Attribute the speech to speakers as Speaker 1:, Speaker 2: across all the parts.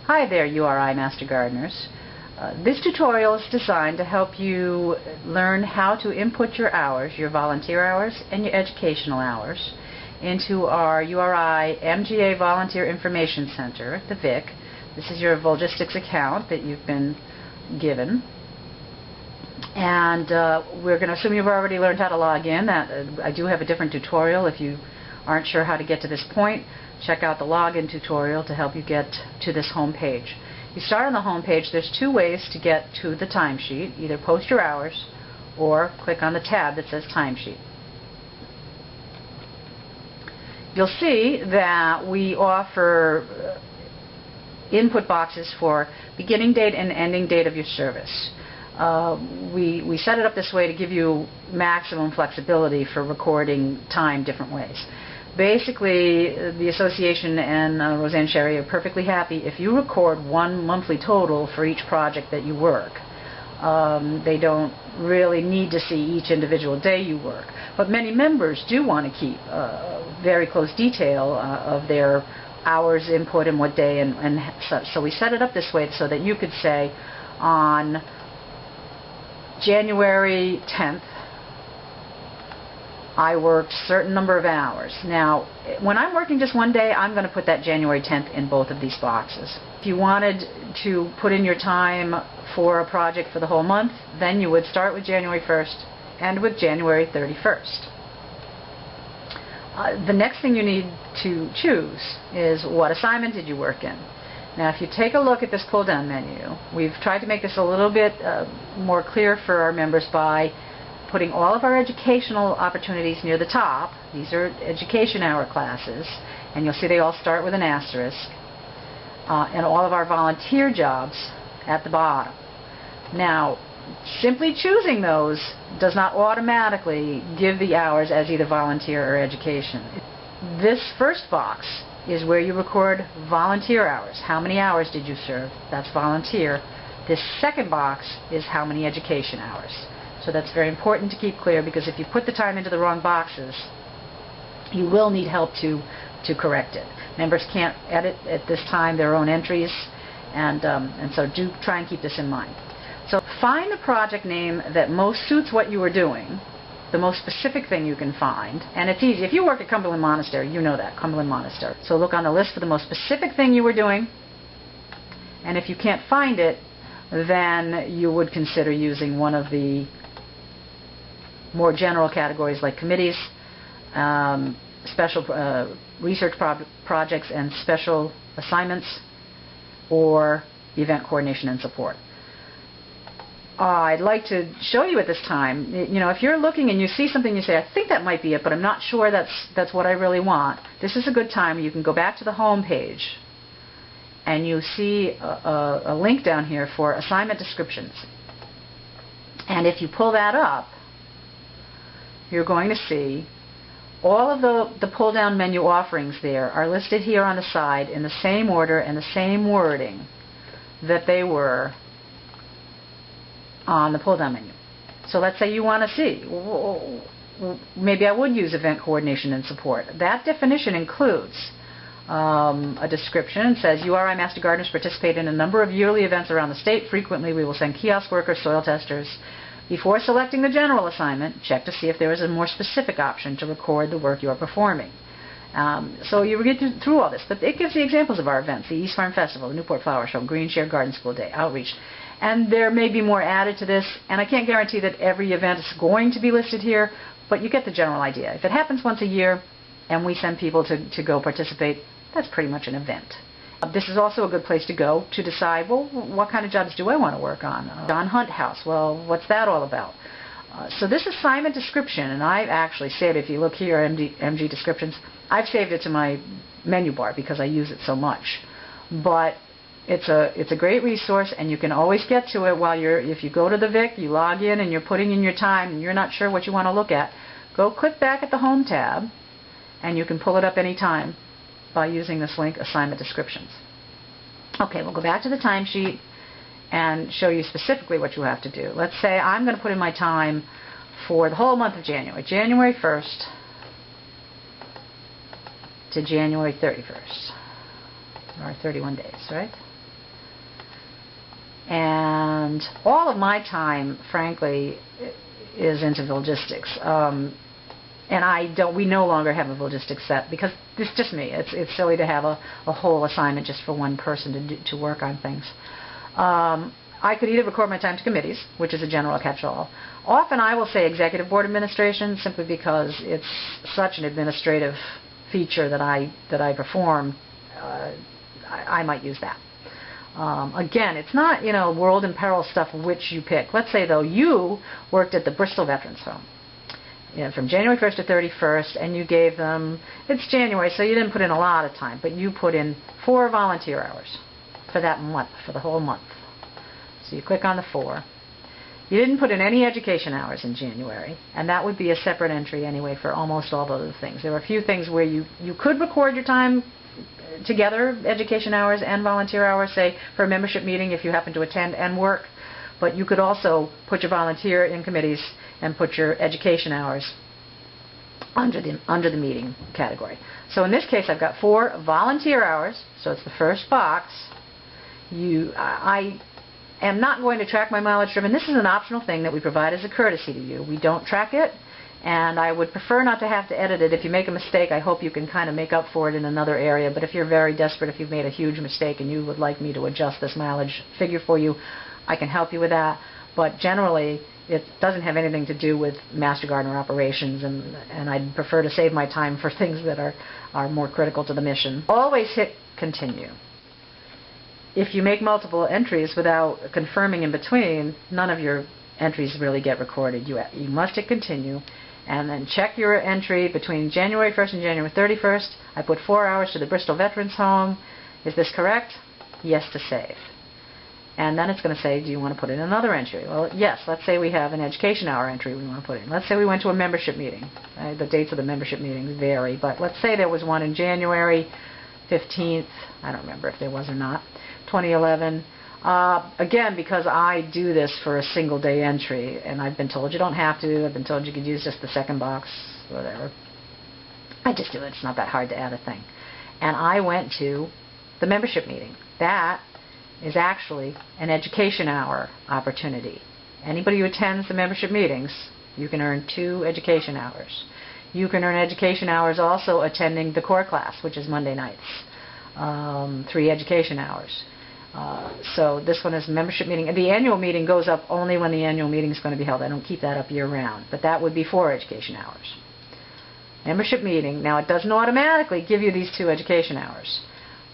Speaker 1: Hi there, URI Master Gardeners. This tutorial is designed to help you learn how to input your hours, your volunteer hours and your educational hours, into our URI MGA Volunteer Information Center, the VIC. This is your Volgistics account that you've been given. And we're going to assume you've already learned how to log in. I do have a different tutorial. If you aren't sure how to get to this point, check out the login tutorial to help you get to this home page. You start on the home page. There's two ways to get to the timesheet. Either post your hours or click on the tab that says timesheet. You'll see that we offer input boxes for beginning date and ending date of your service. We set it up this way to give you maximum flexibility for recording time different ways. Basically, the association and Roseanne Sherry are perfectly happy if you record one monthly total for each project that you work. They don't really need to see each individual day you work. But many members do want to keep very close detail of their hours input and what day and such. So we set it up this way so that you could say on January 10th, I worked a certain number of hours. Now, when I'm working just one day, I'm going to put that January 10th in both of these boxes. If you wanted to put in your time for a project for the whole month, then you would start with January 1st and with January 31st. The next thing you need to choose is what assignment did you work in. Now, if you take a look at this pull-down menu, we've tried to make this a little bit more clear for our members by putting all of our educational opportunities near the top. These are education hour classes, and you'll see they all start with an asterisk, and all of our volunteer jobs at the bottom. Now, simply choosing those does not automatically give the hours as either volunteer or education. This first box is where you record volunteer hours. How many hours did you serve? That's volunteer. This second box is how many education hours. So that's very important to keep clear, because if you put the time into the wrong boxes, you will need help to correct it. Members can't edit at this time their own entries, and so do try and keep this in mind. So find the project name that most suits what you are doing, the most specific thing you can find, and it's easy. If you work at Cumberland Monastery, you know that, Cumberland Monastery. So look on the list for the most specific thing you were doing, and if you can't find it, then you would consider using one of the more general categories like committees, special research projects and special assignments, or event coordination and support. I'd like to show you at this time, if you're looking and you see something, you say, I think that might be it, but I'm not sure that's what I really want. This is a good time. You can go back to the home page, and you see a link down here for assignment descriptions. And if you pull that up, you're going to see all of the pull-down menu offerings there are listed here on the side in the same order and the same wording that they were on the pull-down menu. So let's say you want to see, maybe I would use event coordination and support. That definition includes a description. It says, URI Master Gardeners participate in a number of yearly events around the state. Frequently we will send kiosk workers, soil testers. Before selecting the general assignment, check to see if there is a more specific option to record the work you are performing. So you get through all this, but it gives the examples of our events: the East Farm Festival, the Newport Flower Show, Green Share Garden School Day, Outreach. And there may be more added to this, and I can't guarantee that every event is going to be listed here, but you get the general idea. If it happens once a year and we send people to go participate, that's pretty much an event. This is also a good place to go to decide, well, what kind of jobs do I want to work on? John Hunt House, well, what's that all about? So this assignment description, and I've actually saved it. If you look here, MG descriptions, I've saved it to my menu bar because I use it so much. But it's a great resource, and you can always get to it while if you go to the VIC, you log in and you're putting in your time and you're not sure what you want to look at, go click back at the Home tab, and you can pull it up anytime by using this link, Assignment Descriptions. Okay, we'll go back to the timesheet and show you specifically what you have to do. Let's say I'm going to put in my time for the whole month of January, January 1st to January 31st, or 31 days, right? And all of my time, frankly, is into logistics. And we no longer have a logistics set because it's just me. It's silly to have a whole assignment just for one person to work on things. I could either record my time to committees, which is a general catch-all. Often I will say executive board administration simply because it's such an administrative feature that I perform. I might use that. Again, it's not, world in peril stuff which you pick. Let's say, though, you worked at the Bristol Veterans Home from January 1st to 31st, and you gave them, it's January, so you didn't put in a lot of time, but you put in 4 volunteer hours for that month, for the whole month. So you click on the 4. You didn't put in any education hours in January, and that would be a separate entry anyway for almost all the other things. There are a few things where you could record your time together, education hours and volunteer hours, say for a membership meeting if you happen to attend and work, but you could also put your volunteer in committees and put your education hours under the meeting category. So in this case, I've got 4 volunteer hours, so it's the first box. I am not going to track my mileage driven. This is an optional thing that we provide as a courtesy to you. We don't track it, and I would prefer not to have to edit it. If you make a mistake, I hope you can kind of make up for it in another area, but if you're very desperate, if you've made a huge mistake and you would like me to adjust this mileage figure for you, I can help you with that. But generally, it doesn't have anything to do with Master Gardener operations, and I'd prefer to save my time for things that are more critical to the mission. Always hit continue. If you make multiple entries without confirming in between, none of your entries really get recorded. You must hit continue, and then check your entry between January 1st and January 31st. I put 4 hours to the Bristol Veterans Home. Is this correct? Yes to save. And then it's going to say, do you want to put in another entry? Well, yes. Let's say we have an education hour entry we want to put in. Let's say we went to a membership meeting. The dates of the membership meetings vary, but let's say there was one in January 15th. I don't remember if there was or not. 2011. Again, because I do this for a single day entry, and I've been told you don't have to. I've been told you could use just the second box, whatever. I just do it. It's not that hard to add a thing. And I went to the membership meeting. That is actually an education hour opportunity. Anybody who attends the membership meetings, you can earn 2 education hours. You can earn education hours also attending the core class, which is Monday nights. 3 education hours. So this one is a membership meeting. And the annual meeting goes up only when the annual meeting is going to be held. I don't keep that up year-round. But that would be 4 education hours. Membership meeting. Now, it doesn't automatically give you these 2 education hours.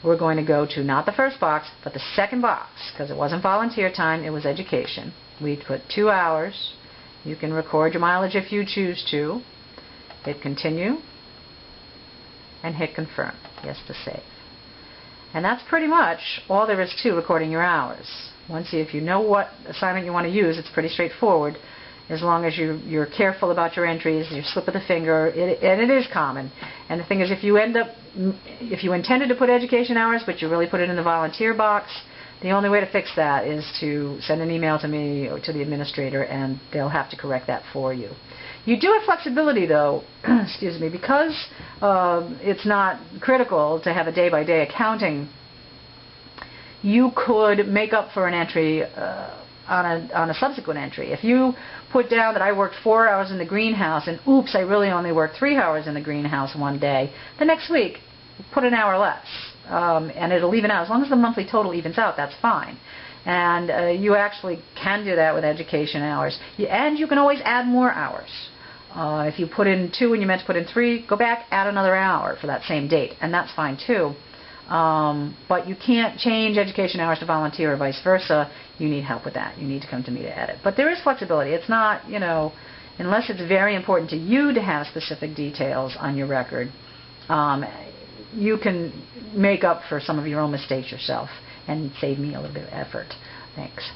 Speaker 1: We're going to go to not the first box, but the second box, because it wasn't volunteer time, it was education. We put 2 hours. You can record your mileage if you choose to. Hit continue, and hit confirm. Yes to save. And that's pretty much all there is to recording your hours. Once if you know what assignment you want to use, it's pretty straightforward. As long as you're careful about your entries, your slip of the finger, and it is common. And the thing is, if you intended to put education hours, but you really put it in the volunteer box, the only way to fix that is to send an email to me or to the administrator, and they'll have to correct that for you. You do have flexibility, though, excuse me, because it's not critical to have a day-by-day accounting. You could make up for an entry on a subsequent entry. If you put down that I worked 4 hours in the greenhouse and oops, I really only worked 3 hours in the greenhouse one day, the next week put an hour less, and it'll even out. As long as the monthly total evens out, that's fine. And you actually can do that with education hours. And you can always add more hours. If you put in 2 and you meant to put in 3, go back, add another hour for that same date, and that's fine too. But you can't change education hours to volunteer or vice versa. You need help with that. You need to come to me to edit. But there is flexibility. It's not, unless it's very important to you to have specific details on your record, you can make up for some of your own mistakes yourself and save me a little bit of effort. Thanks.